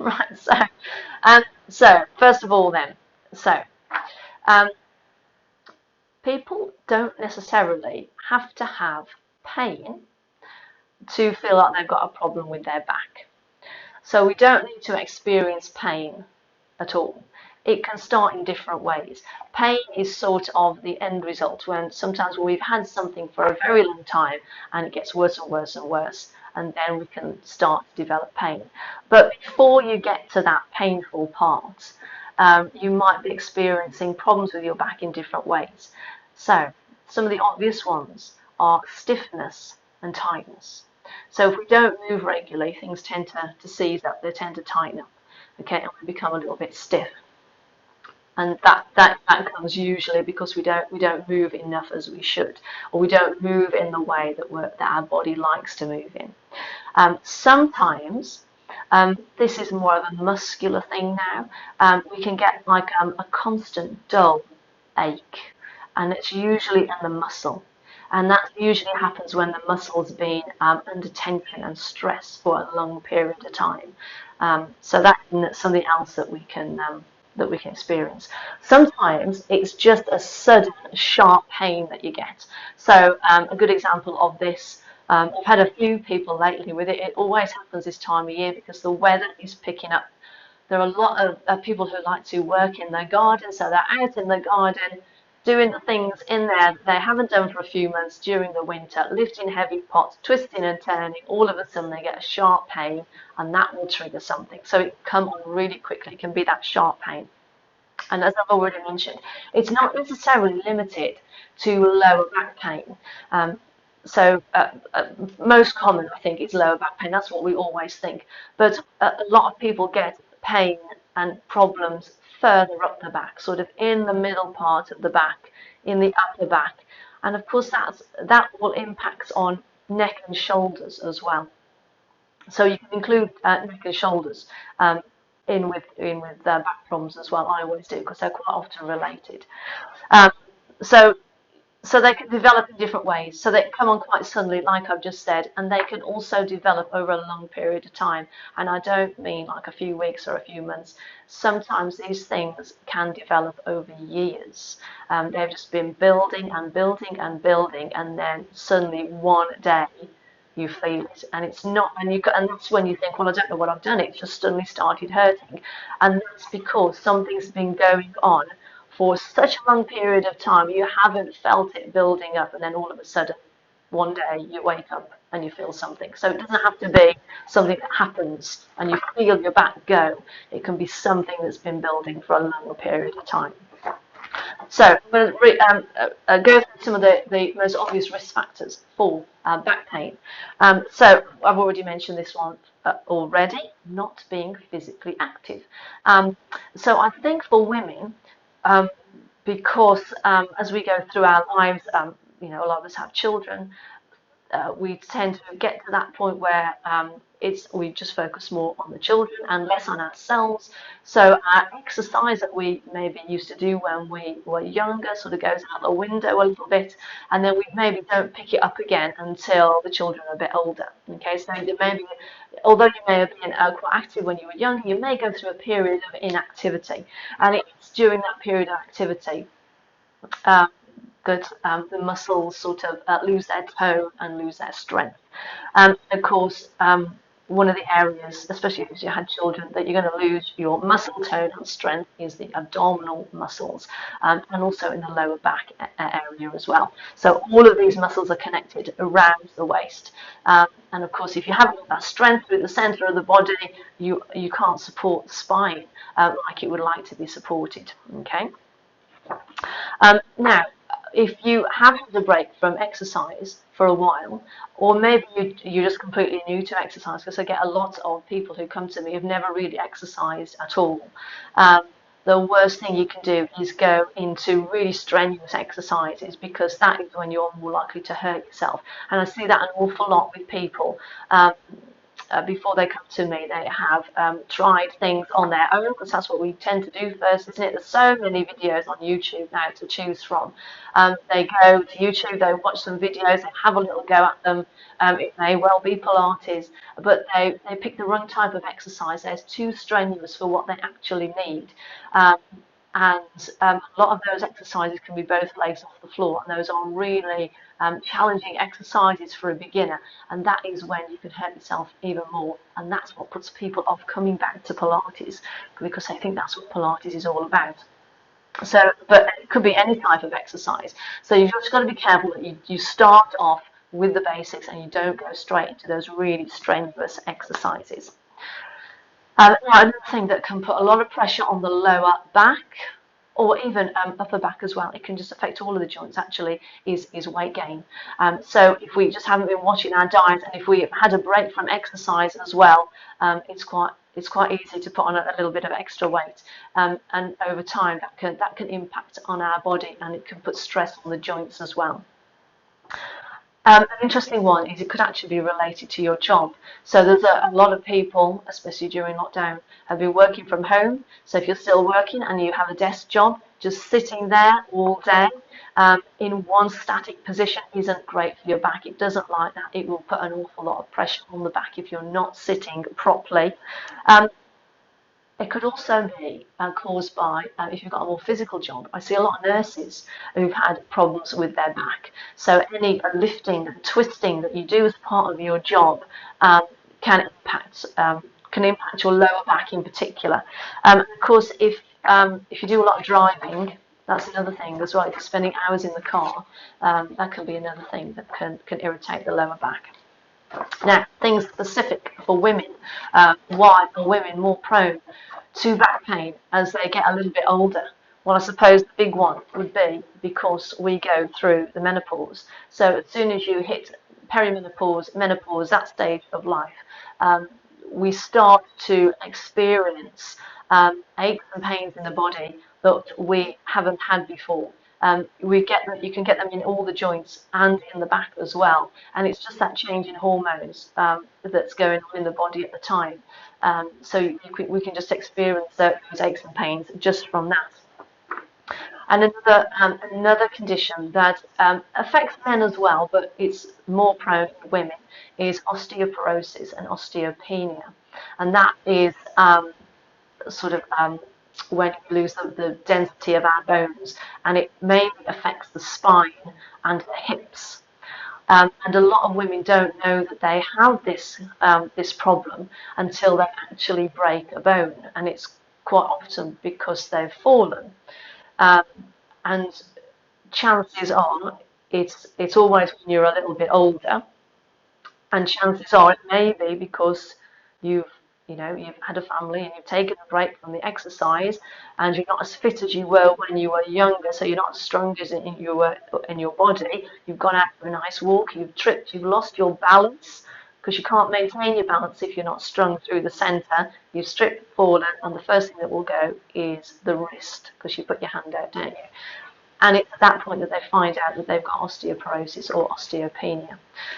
Right, so first of all then, so um, people don't necessarily have to have pain to feel like they've got a problem with their back. So we don't need to experience pain at all. It can start in different ways. Pain is sort of the end result when sometimes we've had something for a very long time and it gets worse and worse and worse, and then we can start to develop pain. But before you get to that painful part, you might be experiencing problems with your back in different ways. So some of the obvious ones are stiffness and tightness. So if we don't move regularly, things tend to seize up, they tend to tighten up, okay, and we become a little bit stiff. And that comes usually because we don't move enough as we should, or we don't move in the way that our body likes to move in. Sometimes this is more of a muscular thing now. We can get like a constant dull ache, and it's usually in the muscle. And that usually happens when the muscle's been under tension and stress for a long period of time. So that's something else that we can experience. Sometimes it's just a sudden sharp pain that you get. So a good example of this, I've had a few people lately with it. It always happens this time of year because the weather is picking up. There are a lot of people who like to work in their garden, so they're out in the garden doing the things in there they haven't done for a few months during the winter, lifting heavy pots, twisting and turning. All of a sudden they get a sharp pain, and that will trigger something. So it can come on really quickly. It can be that sharp pain. And as I've already mentioned, it's not necessarily limited to lower back pain. Most common, I think, is lower back pain. That's what we always think. But a lot of people get pain and problems further up the back, sort of in the middle part of the back, in the upper back. And of course, that will impact on neck and shoulders as well. So you can include neck and shoulders in with back problems as well. I always do because they're quite often related. Um, so so they can develop in different ways. So they come on quite suddenly, like I've just said, and they can also develop over a long period of time. And I don't mean like a few weeks or a few months. Sometimes these things can develop over years. They've just been building and building and building, and then suddenly one day you feel it, and it's not, and that's when you think, well, I don't know what I've done. It just suddenly started hurting, and that's because something's been going on for such a long period of time. You haven't felt it building up, and then all of a sudden, one day you wake up and you feel something. So it doesn't have to be something that happens and you feel your back go. It can be something that's been building for a long period of time. So I'm going to go through some of the most obvious risk factors for back pain. So I've already mentioned this one already, not being physically active. So I think for women, because as we go through our lives, a lot of us have children, we tend to get to that point where we just focus more on the children and less on ourselves. So our exercise that we maybe used to do when we were younger sort of goes out the window a little bit, and then we maybe don't pick it up again until the children are a bit older. Okay, so maybe, although you may have been quite active when you were young, you may go through a period of inactivity, and it's during that period of activity that the muscles sort of lose their tone and lose their strength. Of course, one of the areas, especially if you had children, that you're going to lose your muscle tone and strength is the abdominal muscles, and also in the lower back area as well. So all of these muscles are connected around the waist. And of course, if you haven't got that strength through the center of the body, you can't support the spine like it would like to be supported. Okay. Now, if you have had a break from exercise for a while, or maybe you're just completely new to exercise, because I get a lot of people who come to me who've never really exercised at all. The worst thing you can do is go into really strenuous exercises, because that is when you're more likely to hurt yourself. And I see that an awful lot with people. before they come to me, they have tried things on their own, because that's what we tend to do first, isn't it? There's so many videos on YouTube now to choose from. They go to YouTube, they watch some videos, they have a little go at them. It may well be Pilates, but they pick the wrong type of exercise. They're too strenuous for what they actually need. And a lot of those exercises can be both legs off the floor, and those are really challenging exercises for a beginner, and that is when you can hurt yourself even more, and that's what puts people off coming back to Pilates, because they think that's what Pilates is all about. So, but it could be any type of exercise, so you've just got to be careful that you start off with the basics and you don't go straight into those really strenuous exercises. Now, another thing that can put a lot of pressure on the lower back, or even upper back as well, it can just affect all of the joints actually, is weight gain. So if we just haven't been watching our diet, and if we've had a break from exercise as well, it's quite easy to put on a little bit of extra weight, and over time that can impact on our body, and it can put stress on the joints as well. An interesting one is it could actually be related to your job. So there's a lot of people, especially during lockdown, have been working from home. So if you're still working and you have a desk job, just sitting there all day in one static position isn't great for your back. It doesn't like that. It will put an awful lot of pressure on the back if you're not sitting properly. It could also be caused by, if you've got a more physical job. I see a lot of nurses who've had problems with their back. So any lifting and twisting that you do as part of your job can impact your lower back in particular. Of course, if you do a lot of driving, that's another thing as well. If you're spending hours in the car, that can be another thing that can irritate the lower back. Now, things specific for women. Why are women more prone to back pain as they get a little bit older? Well, I suppose the big one would be because we go through the menopause. So as soon as you hit perimenopause, menopause, that stage of life, we start to experience aches and pains in the body that we haven't had before. You can get them in all the joints and in the back as well, and it's just that change in hormones that's going on in the body at the time. So we can just experience those aches and pains just from that. And another condition that affects men as well, but it's more prone in women, is osteoporosis and osteopenia, and that is when we lose the density of our bones, and it mainly affects the spine and the hips. And a lot of women don't know that they have this problem until they actually break a bone, and it's quite often because they've fallen. And chances are it's always when you're a little bit older, and chances are it may be because you've had a family and you've taken a break from the exercise, and you're not as fit as you were when you were younger, so you're not as strong as you were in your body. You've gone out for a nice walk, you've tripped, you've lost your balance, because you can't maintain your balance if you're not strung through the centre. You've stripped, fallen, and the first thing that will go is the wrist, because you put your hand out, don't you? And it's at that point that they find out that they've got osteoporosis or osteopenia.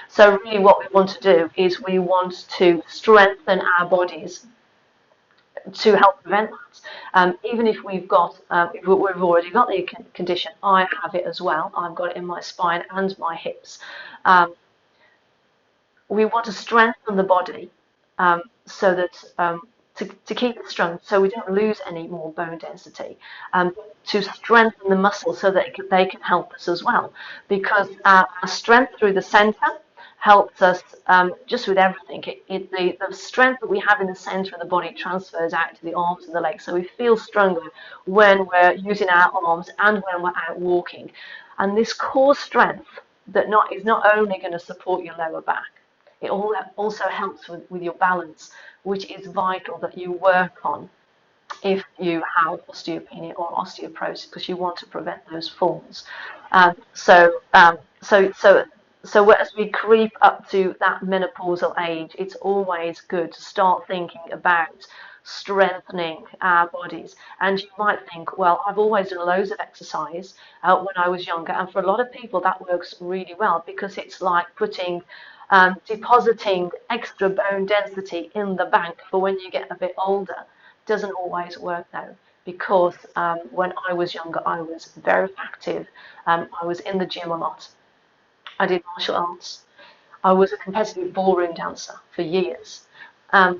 So really what we want to do is we want to strengthen our bodies to help prevent that. Even if we've already got the condition, I have it as well. I've got it in my spine and my hips. We want to strengthen the body so that to keep it strong, so we don't lose any more bone density, to strengthen the muscles so that they can help us as well, because our strength through the centre helps us just with everything. The strength that we have in the centre of the body transfers out to the arms and the legs, so we feel stronger when we're using our arms and when we're out walking. And this core strength is not only going to support your lower back, it also helps with your balance, which is vital that you work on if you have osteopenia or osteoporosis, because you want to prevent those falls. So as we creep up to that menopausal age, it's always good to start thinking about strengthening our bodies. And you might think, well, I've always done loads of exercise when I was younger, and for a lot of people that works really well, because it's like putting depositing extra bone density in the bank for when you get a bit older doesn't always work though, because when I was younger, I was very active. I was in the gym a lot. I did martial arts. I was a competitive ballroom dancer for years.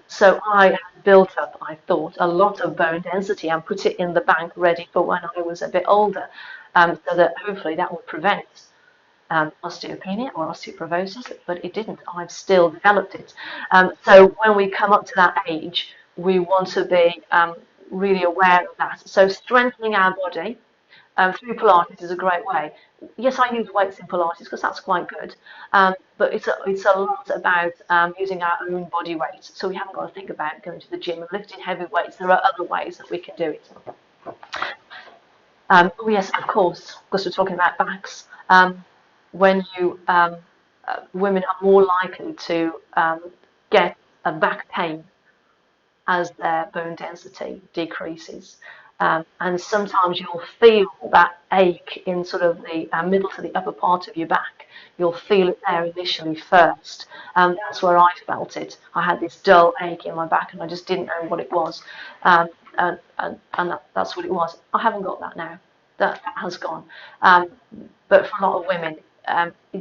So I had built up, I thought, a lot of bone density and put it in the bank ready for when I was a bit older, so that hopefully that would prevent osteopenia or osteoporosis, but it didn't. I've still developed it. So when we come up to that age, we want to be really aware of that. So strengthening our body through Pilates is a great way. Yes, I use weights in Pilates because that's quite good, but it's a lot about using our own body weight. So we haven't got to think about going to the gym and lifting heavy weights. There are other ways that we can do it. Oh yes, of course, because we're talking about backs. When you women are more likely to get a back pain as their bone density decreases. And sometimes you'll feel that ache in sort of the middle to the upper part of your back. You'll feel it there initially first. That's where I felt it. I had this dull ache in my back and I just didn't know what it was. And that's what it was. I haven't got that now. That has gone. But for a lot of women,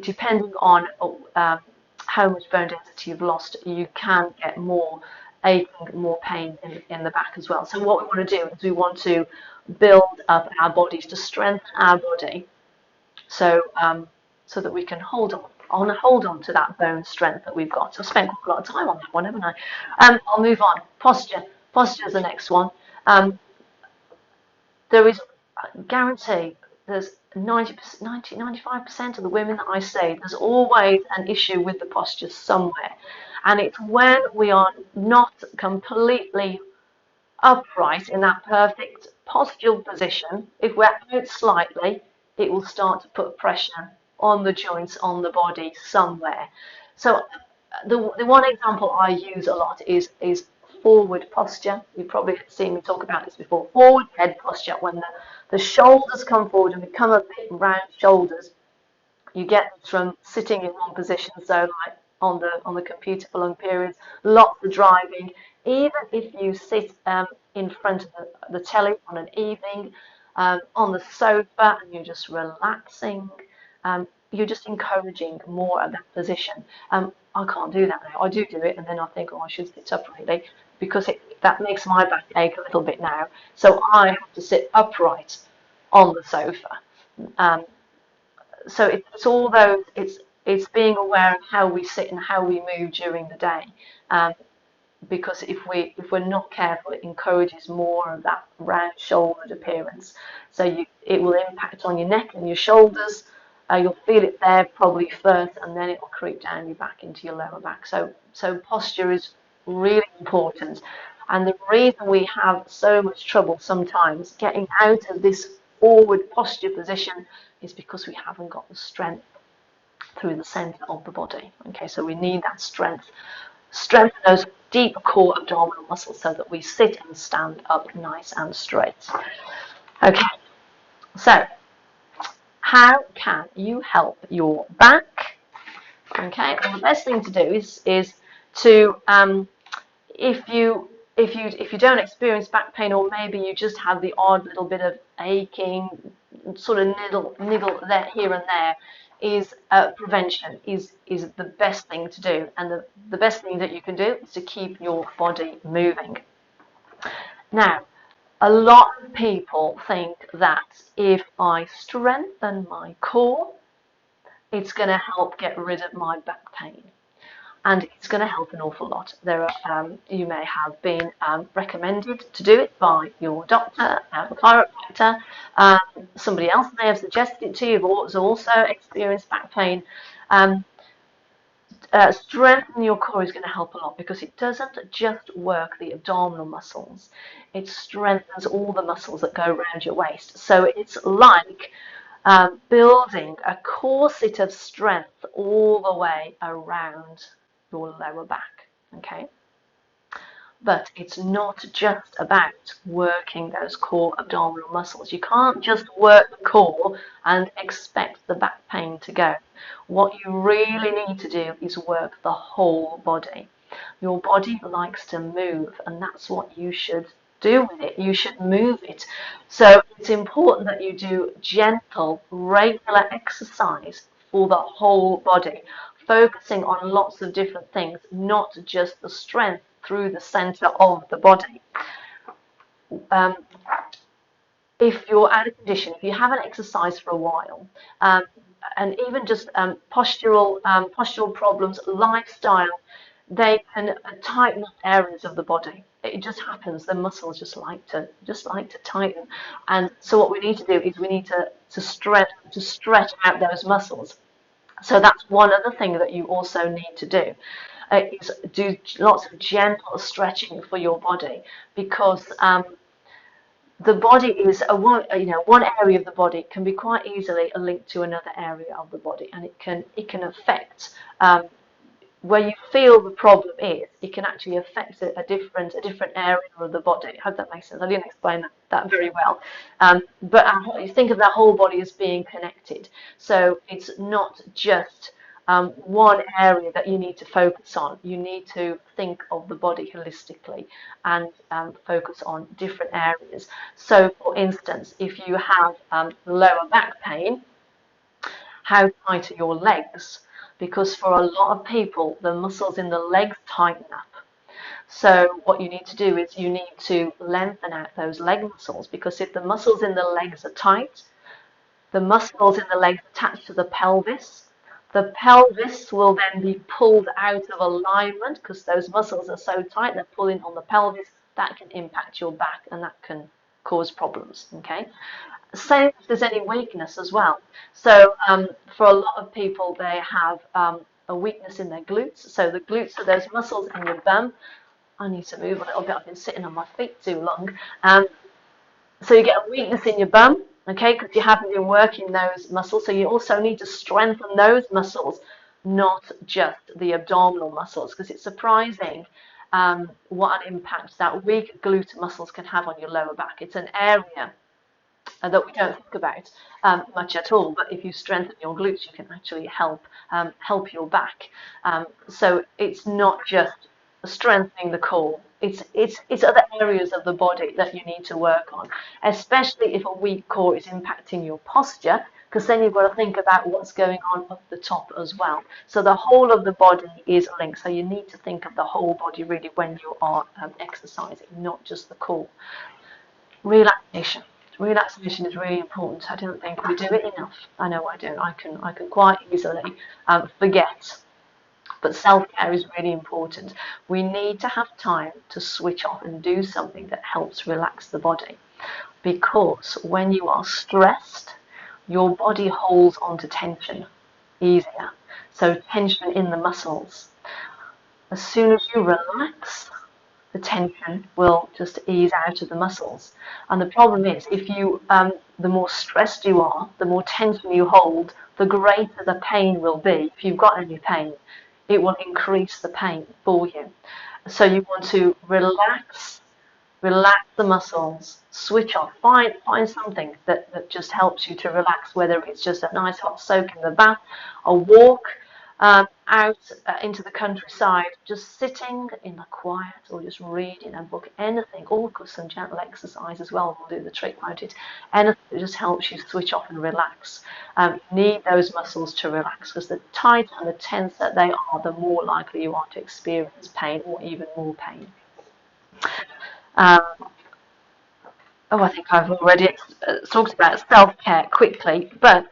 depending on how much bone density you've lost, you can get more aching, more pain in the back as well. So what we want to do is we want to build up our bodies, to strengthen our body, so so that we can hold on to that bone strength that we've got. I've spent quite a lot of time on that one, haven't I? I'll move on. Posture. Posture is the next one. There is, I guarantee, there's 95% of the women that I see, there's always an issue with the posture somewhere. And it's when we are not completely upright in that perfect postural position. If we're out slightly, it will start to put pressure on the joints, on the body somewhere. So the one example I use a lot is forward posture. You've probably seen me talk about this before. Forward head posture, when the shoulders come forward and become a bit round shoulders. You get from sitting in one position, so like on the computer for long periods, lots of driving. Even if you sit in front of the telly on an evening, on the sofa, and you're just relaxing, you're just encouraging more of that position. I can't do that now. I do it, and then I think, oh, I should sit up really, because that makes my back ache a little bit now. So I have to sit upright on the sofa. So it's all those. It's being aware of how we sit and how we move during the day, because if we're not careful, it encourages more of that round-shouldered appearance. So it will impact on your neck and your shoulders. You'll feel it there probably first, and then it will creep down your back into your lower back. So posture is really important, and the reason we have so much trouble sometimes getting out of this forward posture position is because we haven't got the strength through the center of the body. Okay, so we need that strength. Strengthen those deep core abdominal muscles so that we sit and stand up nice and straight. Okay, so how can you help your back? Okay, well, the best thing to do is to if you don't experience back pain, or maybe you just have the odd little bit of aching, sort of niggle there, here and there, is prevention is the best thing to do, and the best thing that you can do is to keep your body moving. Now, a lot of people think that if I strengthen my core, it's going to help get rid of my back pain. And it's going to help an awful lot. You may have been recommended to do it by your doctor, a chiropractor. Somebody else may have suggested it to you, who's also experienced back pain. Strengthening your core is going to help a lot, because it doesn't just work the abdominal muscles. It strengthens all the muscles that go around your waist. So it's like building a corset of strength all the way around your lower back. Okay, But it's not just about working those core abdominal muscles. You can't just work the core and expect the back pain to go. What you really need to do is work the whole body. Your body likes to move, and that's what you should do with it. You should move it. So it's important that you do gentle, regular exercise for the whole body, focusing on lots of different things, not just the strength through the center of the body. Um, if you're out of condition, if you haven't exercised for a while, and even just postural problems, lifestyle, they can tighten up areas of the body. It just happens. The muscles just like to tighten. And so what we need to do is we need to stretch out those muscles. So that's one other thing that you also need to do. Is do lots of gentle stretching for your body, because the body is one area of the body can be quite easily linked to another area of the body, and it can affect where you feel the problem is. It can actually affect a different area of the body. I hope that makes sense. I didn't explain that very well, but you think of the whole body as being connected. So it's not just one area that you need to focus on. You need to think of the body holistically and focus on different areas. So, for instance, if you have lower back pain, how tight are your legs? Because for a lot of people, the muscles in the legs tighten up. So what you need to do is you need to lengthen out those leg muscles, because if the muscles in the legs are tight, the muscles in the legs attach to the pelvis. The pelvis will then be pulled out of alignment because those muscles are so tight, they're pulling on the pelvis. That can impact your back, and that can cause problems, okay? Same if there's any weakness as well. So for a lot of people, they have a weakness in their glutes. So the glutes are those muscles in your bum. I need to move a little bit. I've been sitting on my feet too long. So you get a weakness in your bum, okay, because you haven't been working those muscles. So you also need to strengthen those muscles, not just the abdominal muscles, because it's surprising what an impact that weak glute muscles can have on your lower back. It's an area that we don't think about much at all, but if you strengthen your glutes, you can actually help your back. So it's not just strengthening the core. It's other areas of the body that you need to work on, especially if a weak core is impacting your posture, because then you've got to think about what's going on up the top as well. So the whole of the body is linked. So you need to think of the whole body really when you are exercising, not just the core. Relaxation. Relaxation is really important. I don't think we do it enough. I know I don't. I can quite easily forget. But self-care is really important. We need to have time to switch off and do something that helps relax the body. Because when you are stressed, your body holds onto tension easier. So tension in the muscles. As soon as you relax, the tension will just ease out of the muscles. And the problem is, if you, the more stressed you are, the more tension you hold, the greater the pain will be. If you've got any pain, it will increase the pain for you. So you want to relax the muscles, switch off, find something that just helps you to relax, whether it's just a nice hot soak in the bath, a walk, out into the countryside, just sitting in the quiet, or just reading a book, anything, or some gentle exercise as well will do the trick, won't it? Anything that just helps you switch off and relax. You need those muscles to relax, because the tighter and the tenser they are, the more likely you are to experience pain, or even more pain. I think I've already talked about self-care quickly, but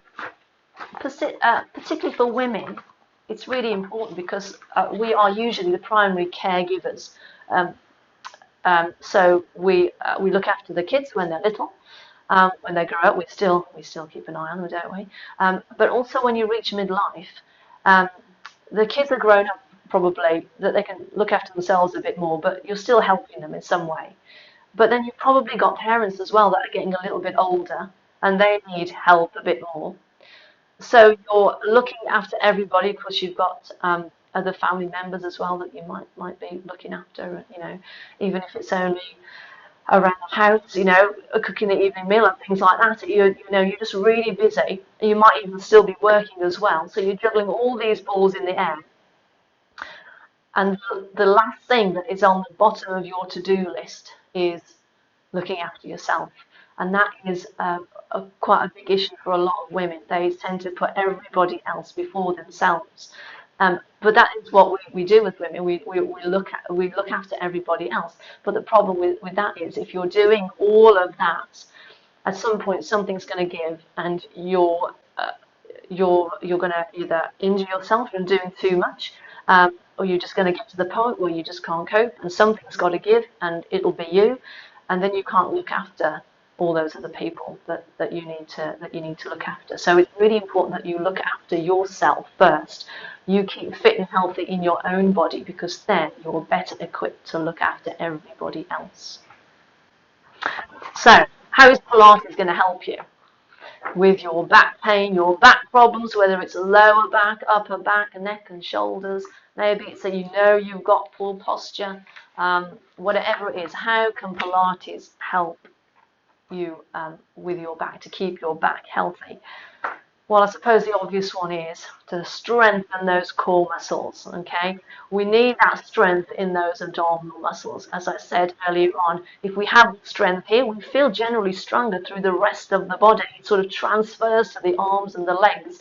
particularly for women, it's really important, because we are usually the primary caregivers. So we look after the kids when they're little. When they grow up, we still keep an eye on them, don't we? But also when you reach midlife, the kids are grown up probably, that they can look after themselves a bit more, but you're still helping them in some way. But then you've probably got parents as well that are getting a little bit older, and they need help a bit more. So you're looking after everybody, because you've got other family members as well that you might be looking after, even if it's only around the house, cooking the evening meal and things like that. You're just really busy. You might even still be working as well. So you're juggling all these balls in the air. And the last thing that is on the bottom of your to-do list is looking after yourself. And that is quite a big issue for a lot of women. They tend to put everybody else before themselves. But that is what we do with women. We look after everybody else. But the problem with that is if you're doing all of that, at some point something's going to give, and you're going to either injure yourself from doing too much, or you're just going to get to the point where you just can't cope, and something's got to give, and it'll be you, and then you can't look after all those other people that you need to look after. So it's really important that you look after yourself first. You keep fit and healthy in your own body, because then you're better equipped to look after everybody else. So how is Pilates going to help you with your back pain, your back problems, whether it's lower back, upper back, neck and shoulders? Maybe it's that you've got poor posture, whatever it is. How can Pilates help you with your back, to keep your back healthy? Well, I suppose the obvious one is to strengthen those core muscles, okay? We need that strength in those abdominal muscles. As I said earlier on, if we have strength here, we feel generally stronger through the rest of the body. It sort of transfers to the arms and the legs,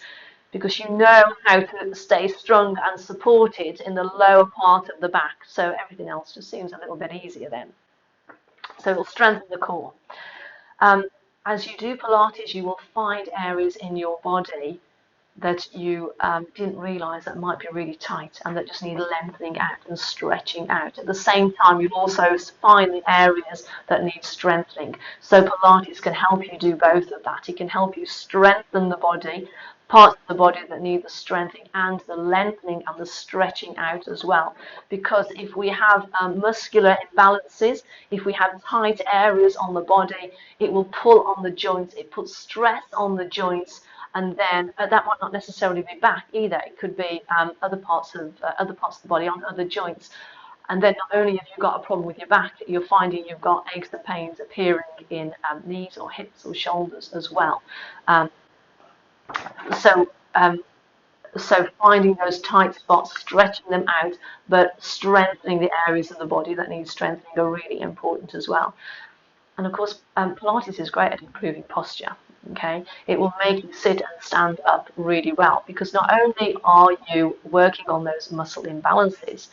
because you know how to stay strong and supported in the lower part of the back. So everything else just seems a little bit easier then. So it'll strengthen the core. As you do Pilates, you will find areas in your body that you didn't realise that might be really tight and that just need lengthening out and stretching out. At the same time, you'll also find the areas that need strengthening. So Pilates can help you do both of that. It can help you strengthen the body, parts of the body that need the strengthening and the lengthening and the stretching out as well. Because if we have muscular imbalances, if we have tight areas on the body, it will pull on the joints, it puts stress on the joints, and then that might not necessarily be back either. It could be other parts of the body, on other joints. And then not only have you got a problem with your back, you're finding you've got aches and pains appearing in knees or hips or shoulders as well. So finding those tight spots, stretching them out, but strengthening the areas of the body that need strengthening are really important as well. And of course, Pilates is great at improving posture. Okay, it will make you sit and stand up really well, because not only are you working on those muscle imbalances,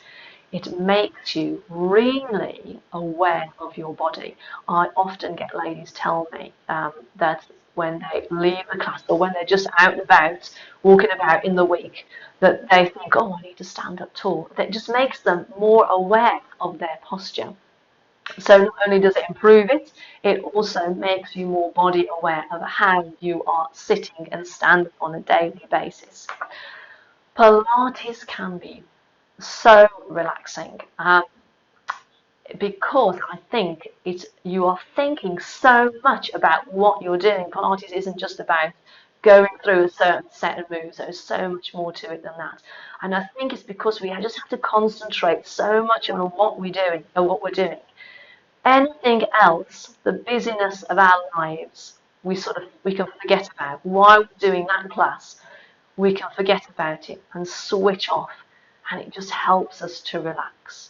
it makes you really aware of your body. I often get ladies tell me that when they leave the class or when they're just out and about, walking about in the week, that they think, oh, I need to stand up tall. That just makes them more aware of their posture. So not only does it improve it, it also makes you more body aware of how you are sitting and standing on a daily basis. Pilates can be so relaxing because I think you are thinking so much about what you're doing. Pilates isn't just about going through a certain set of moves. There's so much more to it than that. And I think it's because we just have to concentrate so much on what we're doing. Anything else, the busyness of our lives, we can forget about. While we're doing that class, we can forget about it and switch off, and it just helps us to relax.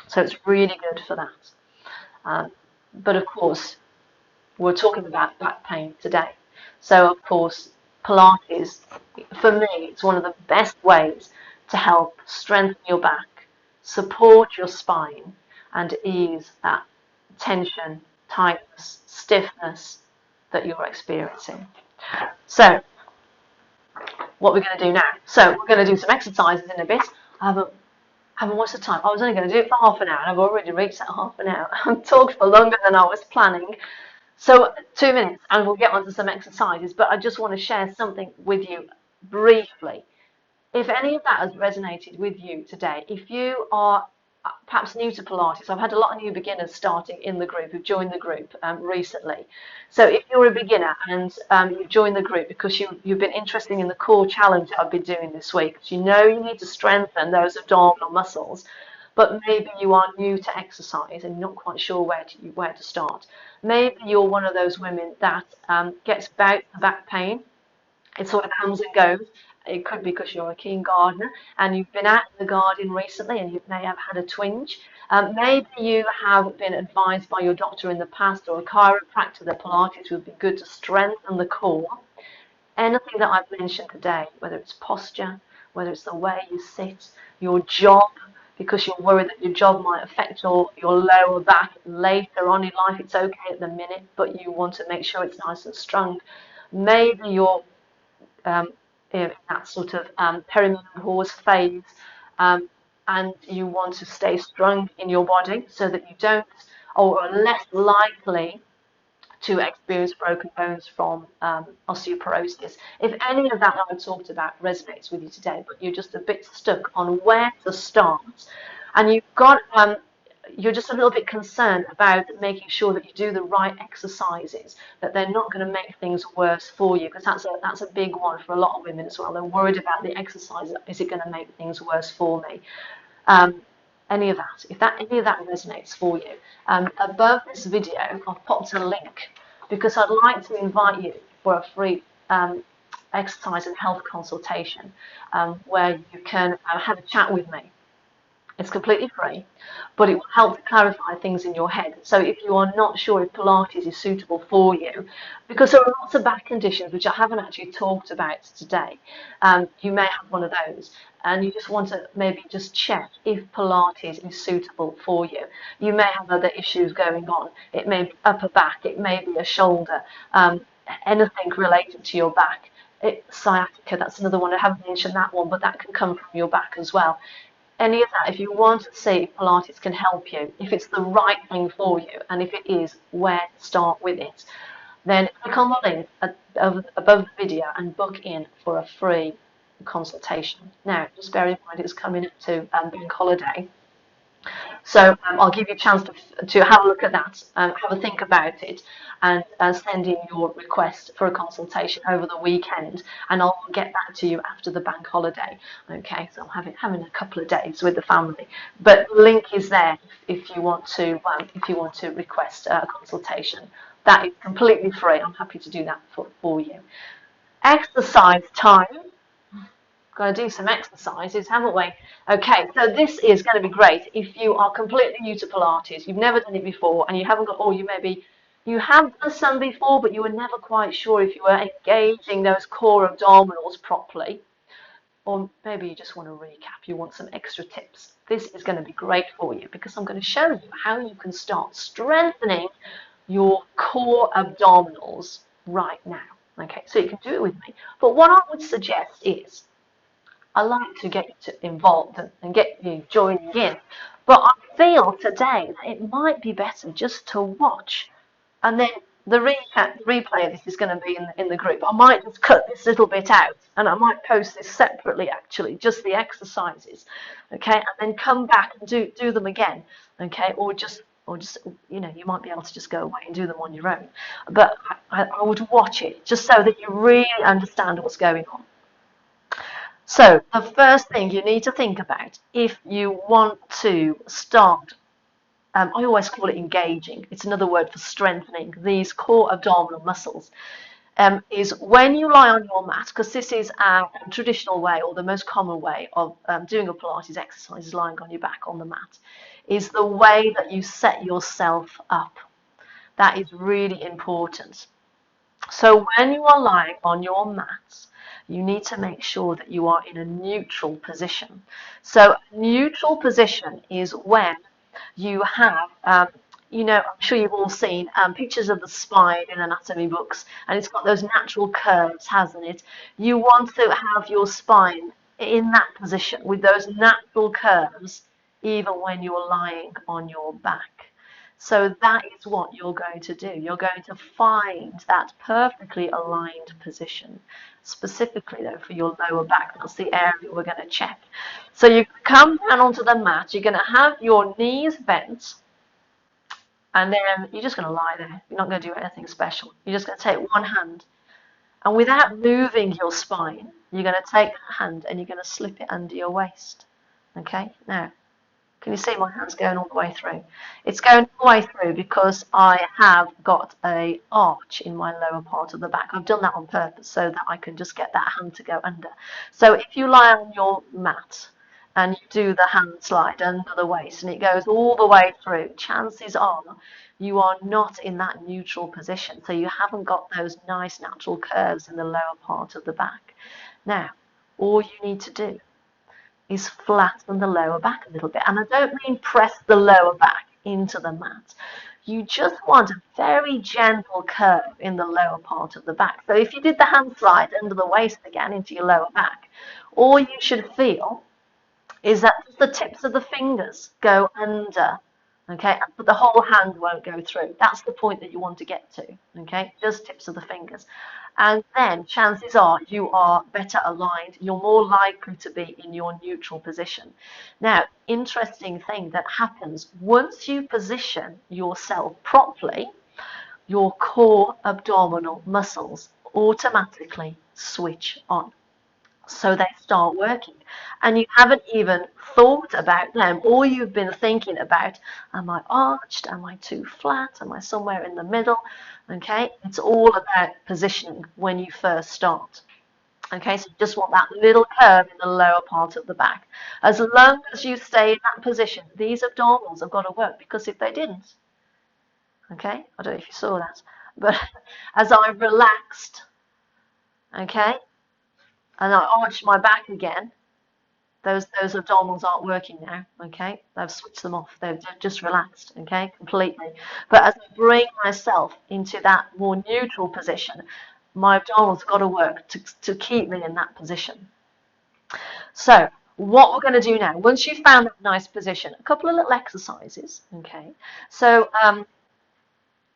So it's really good for that. But of course, we're talking about back pain today. So of course, Pilates, for me, it's one of the best ways to help strengthen your back, support your spine, and ease that tension, tightness, stiffness that you're experiencing. So what we're going to do now. So we're going to do some exercises in a bit. I haven't watched the time. I was only going to do it for half an hour, and I've already reached that half an hour. I've talked for longer than I was planning. So 2 minutes, and we'll get on to some exercises. But I just want to share something with you briefly. If any of that has resonated with you today, if you are perhaps new to Pilates. I've had a lot of new beginners starting in the group who've joined the group recently. So if you're a beginner and you've joined the group because you've been interested in the core challenge I've been doing this week, you know you need to strengthen those abdominal muscles, but maybe you are new to exercise and you're not quite sure where to start. Maybe you're one of those women that gets back pain. It sort of comes and goes. It could be because you're a keen gardener and you've been out in the garden recently and you may have had a twinge. Maybe you have been advised by your doctor in the past or a chiropractor that Pilates would be good to strengthen the core. Anything that I've mentioned today, whether it's posture, whether it's the way you sit, your job, because you're worried that your job might affect your lower back later on in life. It's okay at the minute, but you want to make sure it's nice and strong. Maybe you're in that sort of perimenopause phase, and you want to stay strong in your body so that you don't, or are less likely to experience broken bones from osteoporosis. If any of that I've talked about resonates with you today, but you're just a bit stuck on where to start, and you're just a little bit concerned about making sure that you do the right exercises, that they're not going to make things worse for you, because that's a big one for a lot of women as well. They're worried about the exercise. Is it going to make things worse for me? Any of that, if any of that resonates for you, above this video I've popped a link because I'd like to invite you for a free exercise and health consultation where you can have a chat with me. It's completely free, but it will help to clarify things in your head. So if you are not sure if Pilates is suitable for you, because there are lots of back conditions which I haven't actually talked about today, you may have one of those, and you just want to maybe just check if Pilates is suitable for you. You may have other issues going on. It may be upper back, it may be a shoulder, anything related to your back. Sciatica, that's another one. I haven't mentioned that one, but that can come from your back as well. Any of that, if you want to see if Pilates can help you, if it's the right thing for you, and if it is, where to start with it, then click on the link above the video and book in for a free consultation. Now, just bear in mind it's coming up to bank holiday. So I'll give you a chance to have a look at that, have a think about it, and send in your request for a consultation over the weekend, and I'll get back to you after the bank holiday. Okay, so I'm having a couple of days with the family, but the link is there if you want to request a consultation. That is completely free. I'm happy to do that for you. Exercise time. Got to do some exercises, haven't we? Okay, so this is going to be great if you are completely new to Pilates, you've never done it before, and you haven't got, or you have done some before, but you were never quite sure if you were engaging those core abdominals properly, or maybe you just want to recap, you want some extra tips. This is going to be great for you because I'm going to show you how you can start strengthening your core abdominals right now. Okay, so you can do it with me. But what I would suggest is, I like to get you involved and get you joining in, but I feel today that it might be better just to watch, and then the replay of this is going to be in the group. I might just cut this little bit out, and I might post this separately, actually, just the exercises, okay, and then come back and do them again, okay, or just you might be able to just go away and do them on your own, but I would watch it just so that you really understand what's going on. So the first thing you need to think about if you want to start, I always call it engaging, it's another word for strengthening these core abdominal muscles, is when you lie on your mat, because this is our traditional way or the most common way of doing a Pilates exercise is lying on your back on the mat, is the way that you set yourself up. That is really important. So when you are lying on your mat, you need to make sure that you are in a neutral position. So a neutral position is when you have, I'm sure you've all seen pictures of the spine in anatomy books, and it's got those natural curves, hasn't it? You want to have your spine in that position with those natural curves, even when you're lying on your back. So that is what you're going to do. You're going to find that perfectly aligned position, specifically though for your lower back. That's the area we're going to check. So you come down onto the mat, you're going to have your knees bent, and then you're just going to lie there. You're not going to do anything special. You're just going to take one hand, and without moving your spine, you're going to take that hand and you're going to slip it under your waist. Okay, now, can you see my hand's going all the way through? It's going all the way through because I have got an arch in my lower part of the back. I've done that on purpose so that I can just get that hand to go under. So if you lie on your mat and you do the hand slide under the waist and it goes all the way through, chances are you are not in that neutral position. So you haven't got those nice natural curves in the lower part of the back. Now, all you need to do is flatten the lower back a little bit. And I don't mean press the lower back into the mat. You just want a very gentle curve in the lower part of the back. So if you did the hand slide under the waist again into your lower back, all you should feel is that the tips of the fingers go under, okay, but the whole hand won't go through. That's the point that you want to get to, okay, just tips of the fingers. And then chances are you are better aligned, you're more likely to be in your neutral position. Now, interesting thing that happens, once you position yourself properly, your core abdominal muscles automatically switch on. So they start working, and you haven't even thought about them. All you've been thinking about, am I arched? Am I too flat? Am I somewhere in the middle? Okay, it's all about positioning when you first start. Okay, so you just want that little curve in the lower part of the back. As long as you stay in that position, these abdominals have got to work, because if they didn't, okay, I don't know if you saw that, but as I relaxed, okay, and I arched my back again, those abdominals aren't working now, okay? I've switched them off. They've just relaxed, okay, completely. But as I bring myself into that more neutral position, my abdominals have got to work to keep me in that position. So what we're going to do now, once you've found that nice position, a couple of little exercises, okay? So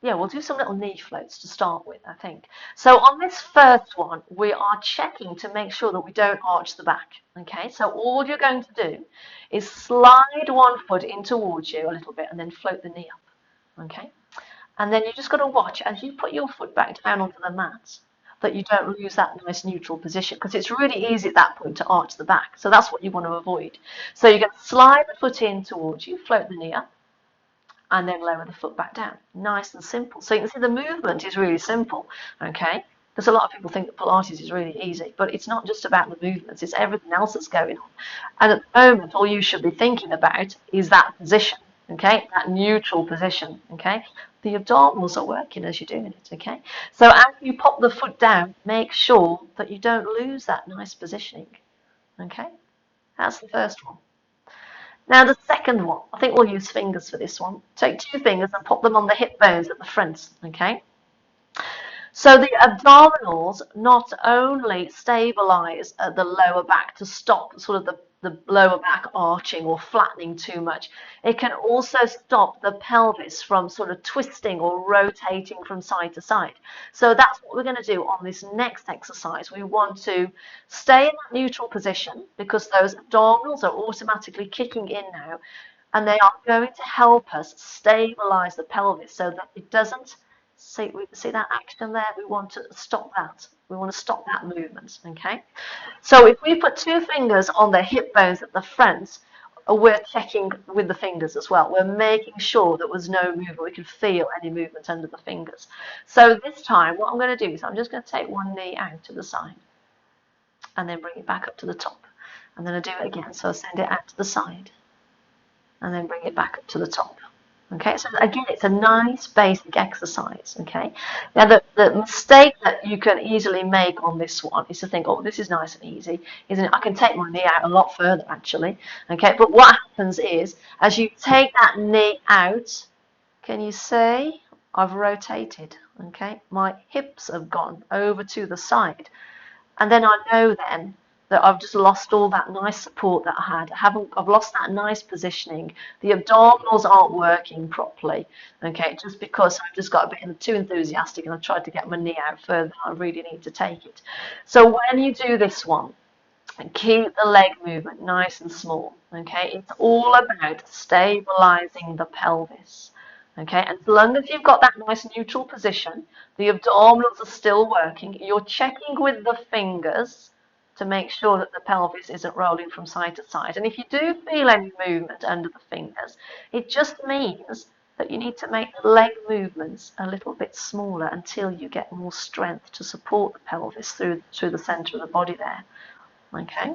yeah, we'll do some little knee floats to start with, I think. So on this first one, we are checking to make sure that we don't arch the back, okay? So all you're going to do is slide one foot in towards you a little bit and then float the knee up, okay? And then you just got to watch as you put your foot back down onto the mat that you don't lose that nice neutral position, because it's really easy at that point to arch the back. So that's what you want to avoid. So you're going to slide the foot in towards you, float the knee up, and then lower the foot back down. Nice and simple. So you can see the movement is really simple, okay? Because a lot of people think that Pilates is really easy, but it's not just about the movements, it's everything else that's going on. And at the moment, all you should be thinking about is that position, okay? That neutral position, okay? The abdominals are working as you're doing it, okay? So as you pop the foot down, make sure that you don't lose that nice positioning, okay? That's the first one. Now the second one, I think we'll use fingers for this one. Take two fingers and pop them on the hip bones at the front, okay? So the abdominals not only stabilize the lower back to stop sort of the lower back arching or flattening too much, it can also stop the pelvis from sort of twisting or rotating from side to side. So that's what we're going to do on this next exercise. We want to stay in that neutral position because those abdominals are automatically kicking in now, and they are going to help us stabilize the pelvis so that it doesn't see that action there. We want to stop that. We want to stop that movement, okay? So if we put two fingers on the hip bones at the front, we're checking with the fingers as well. We're making sure that there's no movement. We can feel any movement under the fingers. So this time, what I'm going to do is I'm just going to take one knee out to the side and then bring it back up to the top. And then I do it again. So I send it out to the side and then bring it back up to the top. Okay, so again, it's a nice basic exercise, okay? Now, the mistake that you can easily make on this one is to think, oh, this is nice and easy, isn't it? I can take my knee out a lot further, actually, okay? But what happens is, as you take that knee out, can you see? I've rotated, okay? My hips have gone over to the side. And then I know then that I've just lost all that nice support that I had. I've lost that nice positioning. The abdominals aren't working properly, okay, just because I've just got a bit too enthusiastic and I tried to get my knee out further than I really need to take it. So when you do this one, and keep the leg movement nice and small, okay? It's all about stabilizing the pelvis, okay? As long as you've got that nice neutral position, the abdominals are still working. You're checking with the fingers to make sure that the pelvis isn't rolling from side to side. And if you do feel any movement under the fingers, it just means that you need to make the leg movements a little bit smaller until you get more strength to support the pelvis through the center of the body there. Okay,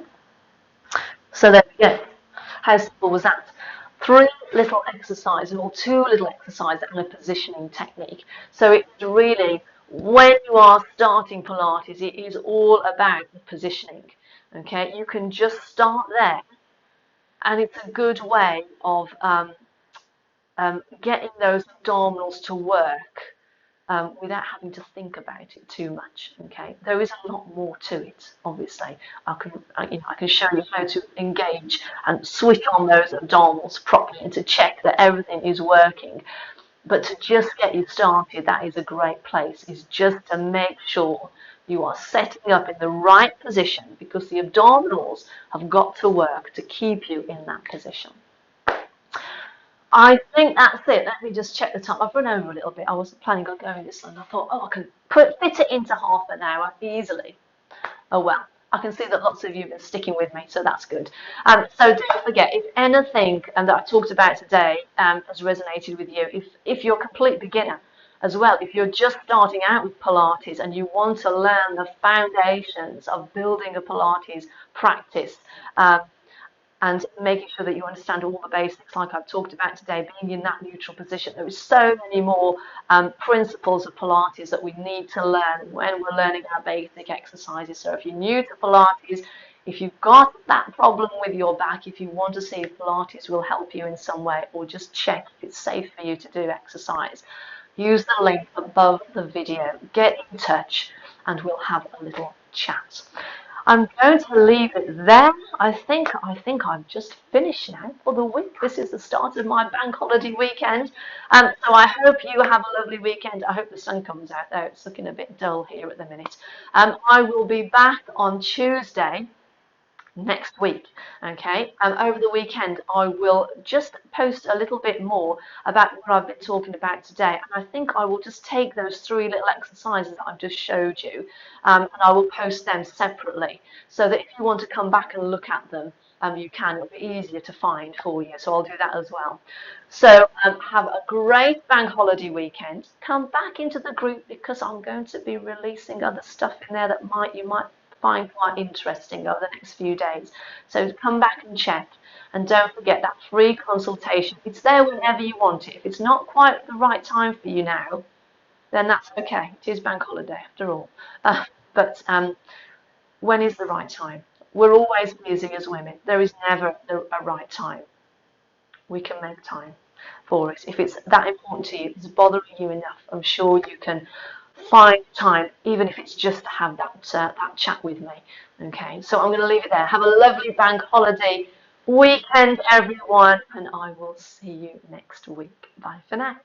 so there we go. How simple was that? 3 little exercises or 2 little exercises and a positioning technique. So it's really, when you are starting Pilates, it is all about the positioning. Okay, you can just start there, and it's a good way of getting those abdominals to work without having to think about it too much. Okay, there is a lot more to it. Obviously, I can show you how to engage and switch on those abdominals properly and to check that everything is working. But to just get you started, that is a great place. Is just to make sure you are setting up in the right position, because the abdominals have got to work to keep you in that position. I think that's it. Let me just check the time. I've run over a little bit. I wasn't planning on going this long. I thought, oh, I can fit it into half an hour easily. Oh well, I can see that lots of you have been sticking with me, so that's good. So don't forget, if anything that I talked about today has resonated with you, if you're a complete beginner as well, if you're just starting out with Pilates and you want to learn the foundations of building a Pilates practice, and making sure that you understand all the basics like I've talked about today, being in that neutral position. There is so many more principles of Pilates that we need to learn when we're learning our basic exercises. So if you're new to Pilates, if you've got that problem with your back, if you want to see if Pilates will help you in some way, or just check if it's safe for you to do exercise, use the link above the video. Get in touch and we'll have a little chat. I'm going to leave it there. I think I've just finished now for the week. This is the start of my bank holiday weekend. So I hope you have a lovely weekend. I hope the sun comes out though. It's looking a bit dull here at the minute. I will be back on Tuesday next week. Okay, over the weekend I will just post a little bit more about what I've been talking about today, and I think I will just take those 3 little exercises that I've just showed you, and I will post them separately, so that if you want to come back and look at them, you can. It'll be easier to find for you, so I'll do that as well. So have a great bank holiday weekend. Come back into the group, because I'm going to be releasing other stuff in there that you might find quite interesting over the next few days. So come back and check, and don't forget that free consultation. It's there whenever you want it. If it's not quite the right time for you now, then that's okay. It is bank holiday after all. But when is the right time? We're always busy as women. There is never a right time. We can make time for it. If it's that important to you, if it's bothering you enough, I'm sure you can find time, even if it's just to have that chat with me. Okay, so I'm going to leave it there. Have a lovely bank holiday weekend, everyone, and I will see you next week. Bye for now.